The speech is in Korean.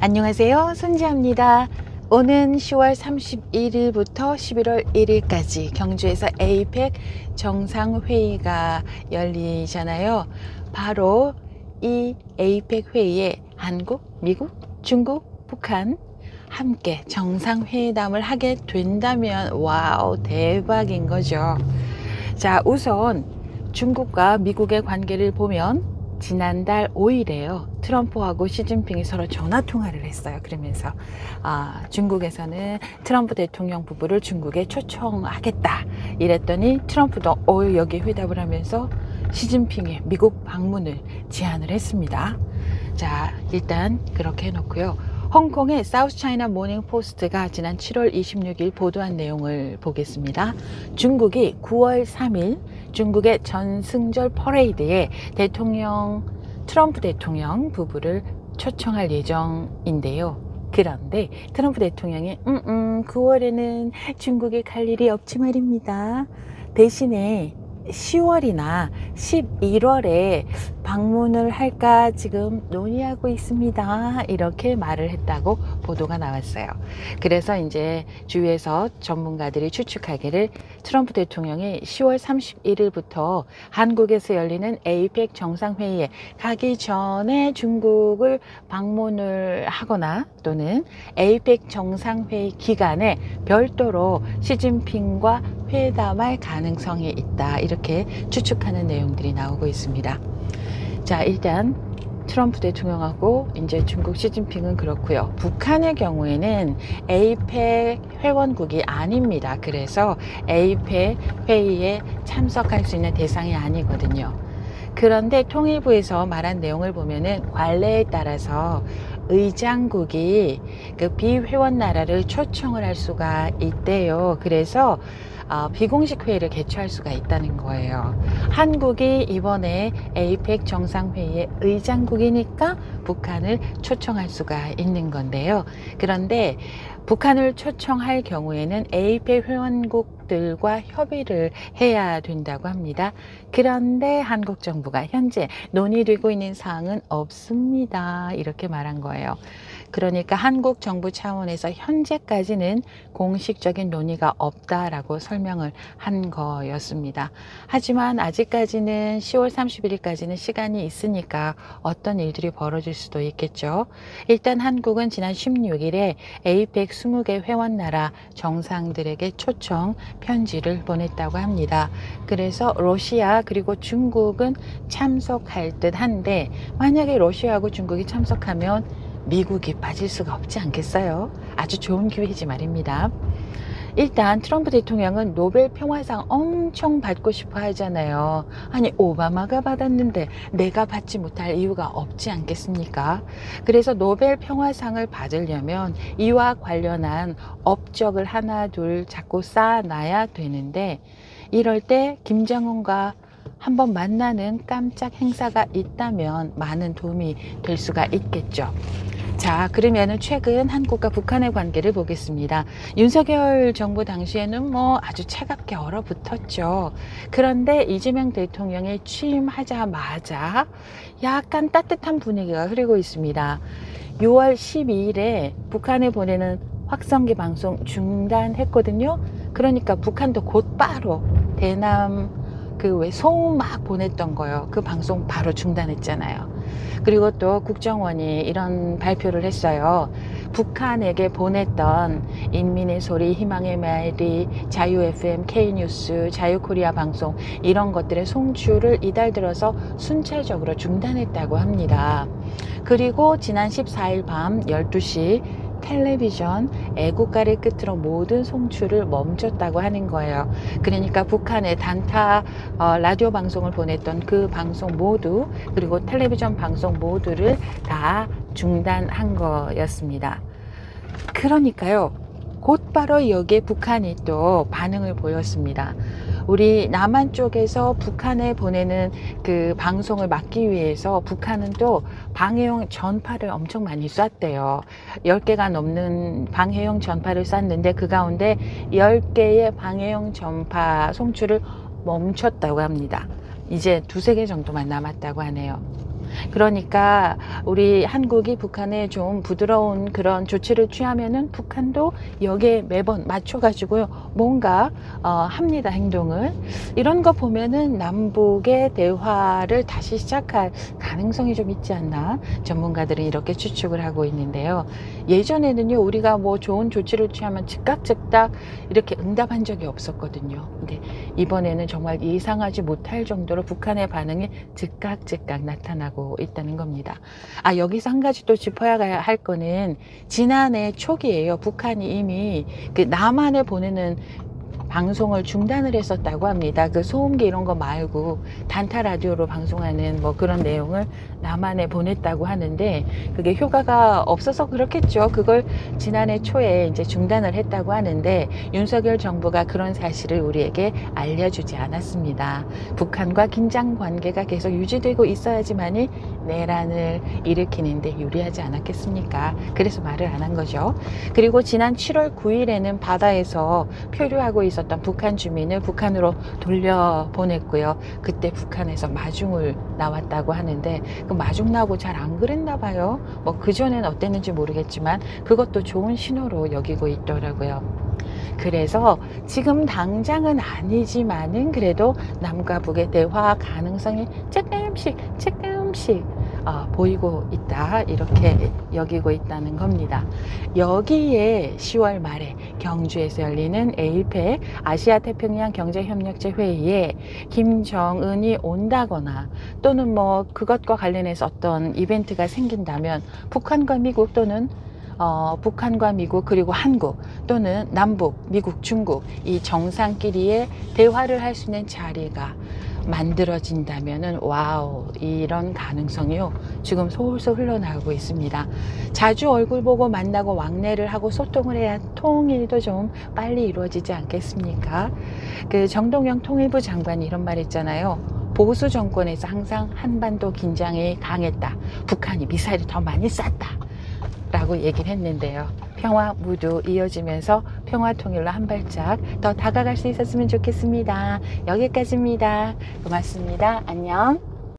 안녕하세요, 손지아입니다. 오는 10월 31일부터 11월 1일까지 경주에서 에이펙 정상회의가 열리잖아요. 바로 이 에이펙 회의에 한국, 미국, 중국, 북한 함께 정상회담을 하게 된다면 와우, 대박인 거죠. 자, 우선 중국과 미국의 관계를 보면 지난달 5일에요. 트럼프하고 시진핑이 서로 전화 통화를 했어요. 그러면서 중국에서는 트럼프 대통령 부부를 중국에 초청하겠다 이랬더니 트럼프도 여기 회답을 하면서 시진핑의 미국 방문을 제안을 했습니다. 자, 일단 그렇게 해놓고요. 홍콩의 사우스 차이나 모닝 포스트가 지난 7월 26일 보도한 내용을 보겠습니다. 중국이 9월 3일 중국의 전승절 퍼레이드에 트럼프 대통령 부부를 초청할 예정인데요. 그런데 트럼프 대통령이 9월에는 중국에 갈 일이 없지 말입니다. 대신에 10월이나 11월에 방문을 할까 지금 논의하고 있습니다. 이렇게 말을 했다고 보도가 나왔어요. 그래서 이제 주위에서 전문가들이 추측하기를 트럼프 대통령이 10월 31일부터 한국에서 열리는 에이펙 정상회의에 가기 전에 중국을 방문을 하거나 또는 에이펙 정상회의 기간에 별도로 시진핑과 회담할 가능성이 있다, 이렇게 추측하는 내용들이 나오고 있습니다. 자, 일단 트럼프 대통령하고 이제 중국 시진핑은 그렇고요. 북한의 경우에는 에이펙 회원국이 아닙니다. 그래서 에이펙 회의에 참석할 수 있는 대상이 아니거든요. 그런데 통일부에서 말한 내용을 보면은 관례에 따라서 의장국이 그 비회원 나라를 초청을 할 수가 있대요. 그래서 비공식 회의를 개최할 수가 있다는 거예요. 한국이 이번에 에이펙 정상회의의 의장국이니까 북한을 초청할 수가 있는 건데요. 그런데 북한을 초청할 경우에는 에이펙 회원국들과 협의를 해야 된다고 합니다. 그런데 한국 정부가 현재 논의되고 있는 사항은 없습니다. 이렇게 말한 거예요. 그러니까 한국 정부 차원에서 현재까지는 공식적인 논의가 없다라고 설명을 한 거였습니다. 하지만 아직까지는 10월 31일까지는 시간이 있으니까 어떤 일들이 벌어질 수도 있겠죠. 일단 한국은 지난 16일에 에이펙 20개 회원 나라 정상들에게 초청 편지를 보냈다고 합니다. 그래서 러시아 그리고 중국은 참석할 듯 한데, 만약에 러시아하고 중국이 참석하면 미국이 빠질 수가 없지 않겠어요? 아주 좋은 기회이지 말입니다. 일단 트럼프 대통령은 노벨 평화상 엄청 받고 싶어 하잖아요. 아니, 오바마가 받았는데 내가 받지 못할 이유가 없지 않겠습니까? 그래서 노벨 평화상을 받으려면 이와 관련한 업적을 하나 둘 자꾸 쌓아놔야 되는데, 이럴 때 김정은과 한번 만나는 깜짝 행사가 있다면 많은 도움이 될 수가 있겠죠. 자, 그러면은 최근 한국과 북한의 관계를 보겠습니다. 윤석열 정부 당시에는 아주 차갑게 얼어붙었죠. 그런데 이재명 대통령이 취임하자마자 약간 따뜻한 분위기가 흐르고 있습니다. 6월 12일에 북한에 보내는 확성기 방송 중단했거든요. 그러니까 북한도 곧바로 대남 소음 막 보냈던 거요. 그 방송 바로 중단했잖아요. 그리고 또 국정원이 이런 발표를 했어요. 북한에게 보냈던 인민의 소리, 희망의 메리, 자유 FM, K뉴스, 자유코리아 방송, 이런 것들의 송출을 이달 들어서 순차적으로 중단했다고 합니다. 그리고 지난 14일 밤 12시 텔레비전 애국가를 끝으로 모든 송출을 멈췄다고 하는 거예요. 그러니까 북한의 단타 라디오 방송을 보냈던 그 방송 모두, 그리고 텔레비전 방송 모두를 다 중단한 거였습니다. 그러니까요, 곧바로 여기에 북한이 또 반응을 보였습니다. 우리 남한 쪽에서 북한에 보내는 그 방송을 막기 위해서 북한은 또 방해용 전파를 엄청 많이 쐈대요. 10개가 넘는 방해용 전파를 쐈는데 그 가운데 10개의 방해용 전파 송출을 멈췄다고 합니다. 이제 2-3개 정도만 남았다고 하네요. 그러니까 우리 한국이 북한에 좀 부드러운 그런 조치를 취하면은 북한도 여기에 매번 맞춰가지고요 뭔가 합니다. 행동을. 이런 거 보면은 남북의 대화를 다시 시작할 가능성이 좀 있지 않나, 전문가들은 이렇게 추측을 하고 있는데요. 예전에는요 우리가 뭐 좋은 조치를 취하면 즉각 이렇게 응답한 적이 없었거든요. 근데 이번에는 정말 예상하지 못할 정도로 북한의 반응이 즉각 나타나고 있다는 겁니다. 여기서 한 가지 또 짚어야 할 거는 지난해 초기에요. 북한이 이미 그 남한에 보내는 방송을 중단을 했었다고 합니다. 그 소음기 이런 거 말고 단타 라디오로 방송하는 뭐 그런 내용을 남한에 보냈다고 하는데 그게 효과가 없어서 그렇겠죠. 그걸 지난해 초에 이제 중단을 했다고 하는데 윤석열 정부가 그런 사실을 우리에게 알려주지 않았습니다. 북한과 긴장 관계가 계속 유지되고 있어야지만이 내란을 일으키는데 유리하지 않았겠습니까? 그래서 말을 안 한 거죠. 그리고 지난 7월 9일에는 바다에서 표류하고 있었던 북한 주민을 북한으로 돌려보냈고요. 그때 북한에서 마중을 나왔다고 하는데 그 마중 나오고 잘 안 그랬나 봐요. 뭐 그전엔 어땠는지 모르겠지만 그것도 좋은 신호로 여기고 있더라고요. 그래서 지금 당장은 아니지만은 그래도 남과 북의 대화 가능성이 조금씩 보이고 있다, 이렇게 여기고 있다는 겁니다. 여기에 10월 말에 경주에서 열리는 에이펙 아시아태평양 경제협력체 회의에 김정은이 온다거나 또는 뭐 그것과 관련해서 어떤 이벤트가 생긴다면 북한과 미국 또는 북한과 미국 그리고 한국 또는 남북, 미국, 중국 이 정상끼리의 대화를 할 수 있는 자리가 만들어진다면은 와우, 이런 가능성이요 지금 솔솔 흘러나오고 있습니다. 자주 얼굴 보고 만나고 왕래를 하고 소통을 해야 통일도 좀 빨리 이루어지지 않겠습니까? 그 정동영 통일부 장관이 이런 말 했잖아요. 보수 정권에서 항상 한반도 긴장이 강했다, 북한이 미사일을 더 많이 쐈다 라고 얘기를 했는데요. 평화 무드 이어지면서 평화 통일로 한 발짝 더 다가갈 수 있었으면 좋겠습니다. 여기까지입니다. 고맙습니다. 안녕.